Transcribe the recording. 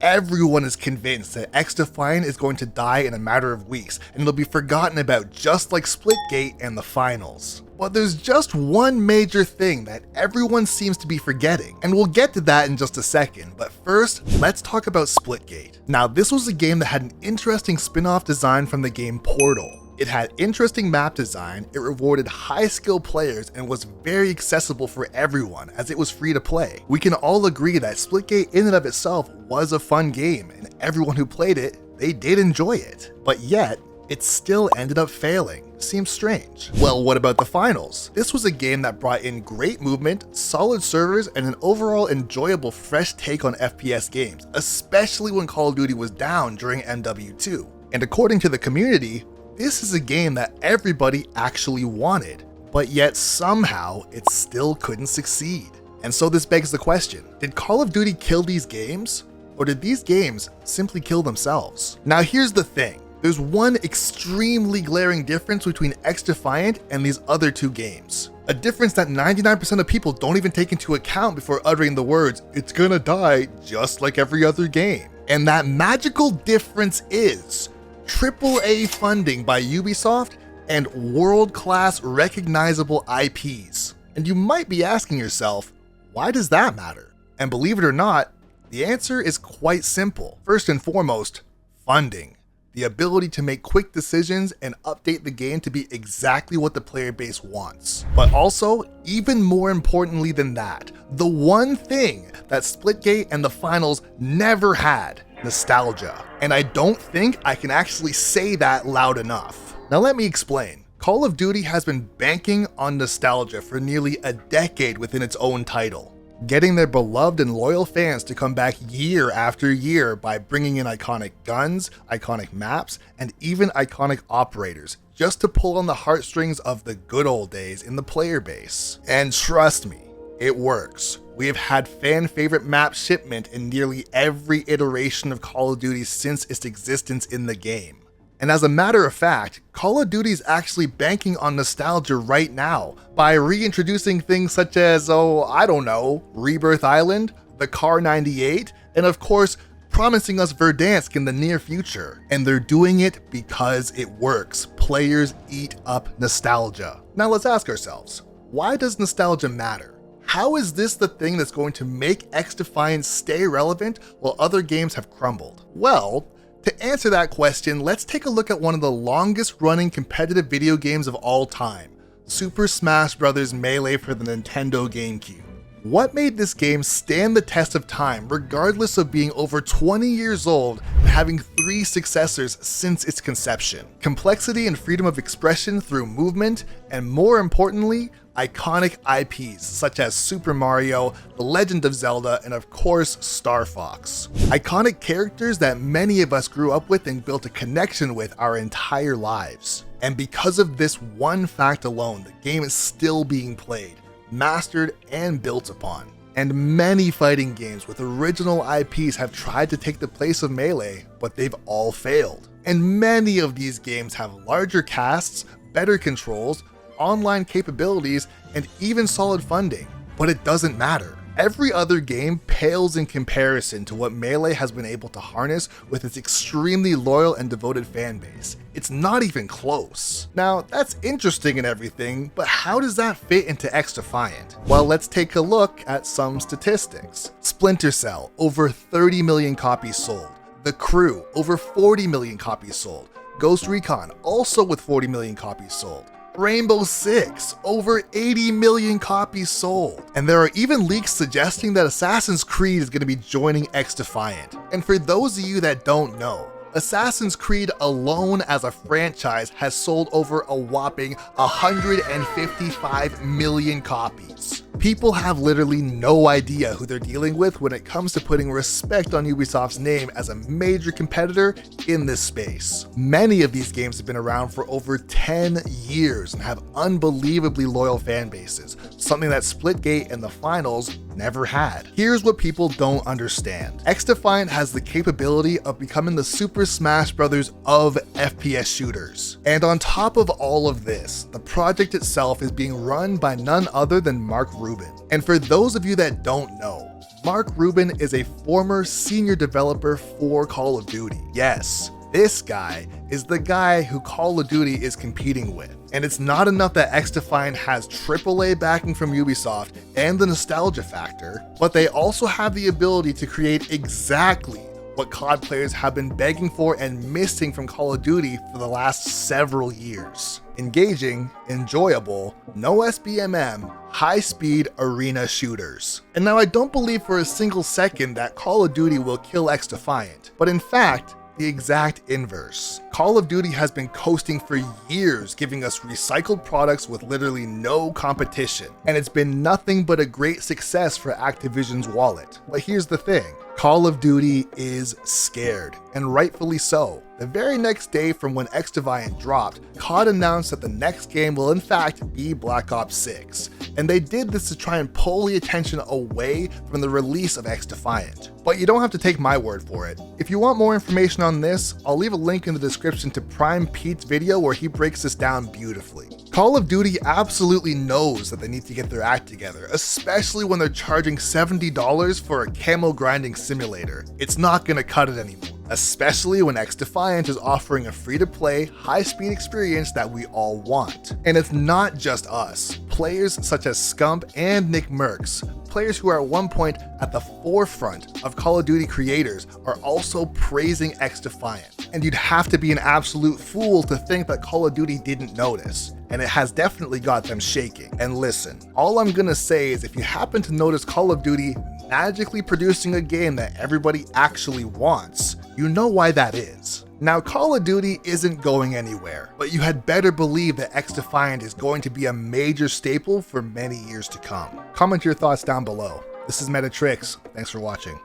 Everyone is convinced that XDefiant is going to die in a matter of weeks, and it'll be forgotten about just like Splitgate and the finals. But there's just one major thing that everyone seems to be forgetting, and we'll get to that in just a second, but first, let's talk about Splitgate. Now, this was a game that had an interesting spin-off design from the game Portal. It had interesting map design, it rewarded high-skill players, and was very accessible for everyone as it was free to play. We can all agree that Splitgate in and of itself was a fun game, and everyone who played it, they did enjoy it. But yet, it still ended up failing. Seems strange. Well, what about the finals? This was a game that brought in great movement, solid servers, and an overall enjoyable fresh take on FPS games, especially when Call of Duty was down during MW2. And according to the community, this is a game that everybody actually wanted, but yet somehow it still couldn't succeed. And so this begs the question, did Call of Duty kill these games? Or did these games simply kill themselves? Now here's the thing, there's one extremely glaring difference between XDefiant and these other two games. A difference that 99% of people don't even take into account before uttering the words, "It's gonna die just like every other game." And that magical difference is AAA funding by Ubisoft and world-class recognizable IPs. And you might be asking yourself, why does that matter? And believe it or not, the answer is quite simple. First and foremost, funding. The ability to make quick decisions and update the game to be exactly what the player base wants. But also, even more importantly than that, the one thing that Splitgate and the finals never had: nostalgia. And I don't think I can actually say that loud enough. Now let me explain. Call of Duty has been banking on nostalgia for nearly a decade within its own title, getting their beloved and loyal fans to come back year after year by bringing in iconic guns, iconic maps, and even iconic operators, just to pull on the heartstrings of the good old days in the player base. And trust me, it works. We have had fan favorite map shipment in nearly every iteration of Call of Duty since its existence in the game. And as a matter of fact, Call of Duty is actually banking on nostalgia right now by reintroducing things such as, Rebirth Island, the Car 98, and of course, promising us Verdansk in the near future. And they're doing it because it works. Players eat up nostalgia. Now let's ask ourselves, why does nostalgia matter? How is this the thing that's going to make XDefiant stay relevant while other games have crumbled? Well, to answer that question, let's take a look at one of the longest running competitive video games of all time, Super Smash Bros. Melee for the Nintendo GameCube. What made this game stand the test of time regardless of being over 20 years old and having 3 successors since its conception? Complexity and freedom of expression through movement, and more importantly, iconic IPs such as Super Mario, The Legend of Zelda, and of course Star Fox. Iconic characters that many of us grew up with and built a connection with our entire lives. And because of this one fact alone, the game is still being played, mastered, and built upon. And many fighting games with original IPs have tried to take the place of Melee, but they've all failed. And many of these games have larger casts, better controls, online capabilities, and even solid funding. But it doesn't matter. Every other game pales in comparison to what Melee has been able to harness with its extremely loyal and devoted fan base. It's not even close. Now, that's interesting and everything, but how does that fit into XDefiant? Well, let's take a look at some statistics. Splinter Cell, over 30 million copies sold. The Crew, over 40 million copies sold. Ghost Recon, also with 40 million copies sold. Rainbow Six, over 80 million copies sold. And there are even leaks suggesting that Assassin's Creed is going to be joining XDefiant. And for those of you that don't know, Assassin's Creed alone as a franchise has sold over a whopping 155 million copies. People have literally no idea who they're dealing with when it comes to putting respect on Ubisoft's name as a major competitor in this space. Many of these games have been around for over 10 years and have unbelievably loyal fan bases, something that Splitgate and the finals never had. Here's what people don't understand. XDefiant has the capability of becoming the Super Smash Bros. Of FPS shooters. And on top of all of this, the project itself is being run by none other than Mark Rubin. And for those of you that don't know, Mark Rubin is a former senior developer for Call of Duty. Yes, this guy is the guy who Call of Duty is competing with. And it's not enough that XDefiant has AAA backing from Ubisoft and the nostalgia factor, but they also have the ability to create exactly what COD players have been begging for and missing from Call of Duty for the last several years. Engaging, enjoyable, no SBMM, high-speed arena shooters. And now I don't believe for a single second that Call of Duty will kill XDefiant, but in fact, the exact inverse. Call of Duty has been coasting for years, giving us recycled products with literally no competition, and it's been nothing but a great success for Activision's wallet. But here's the thing, Call of Duty is scared, and rightfully so. The very next day from when XDefiant dropped, COD announced that the next game will in fact be Black Ops 6, and they did this to try and pull the attention away from the release of XDefiant. But you don't have to take my word for it. If you want more information on this, I'll leave a link in the description to PrimePete's video where he breaks this down beautifully. Call of Duty absolutely knows that they need to get their act together, especially when they're charging $70 for a camo grinding simulator. It's not gonna cut it anymore, especially when XDefiant is offering a free-to-play, high-speed experience that we all want. And it's not just us. Players such as Scump and Nick Merckx, players who are at one point at the forefront of Call of Duty creators, are also praising XDefiant. And you'd have to be an absolute fool to think that Call of Duty didn't notice, and it has definitely got them shaking. And listen, all I'm gonna say is if you happen to notice Call of Duty magically producing a game that everybody actually wants, you know why that is. Now, Call of Duty isn't going anywhere, but you had better believe that XDefiant is going to be a major staple for many years to come. Comment your thoughts down below. This is MetaTrixx. Thanks for watching.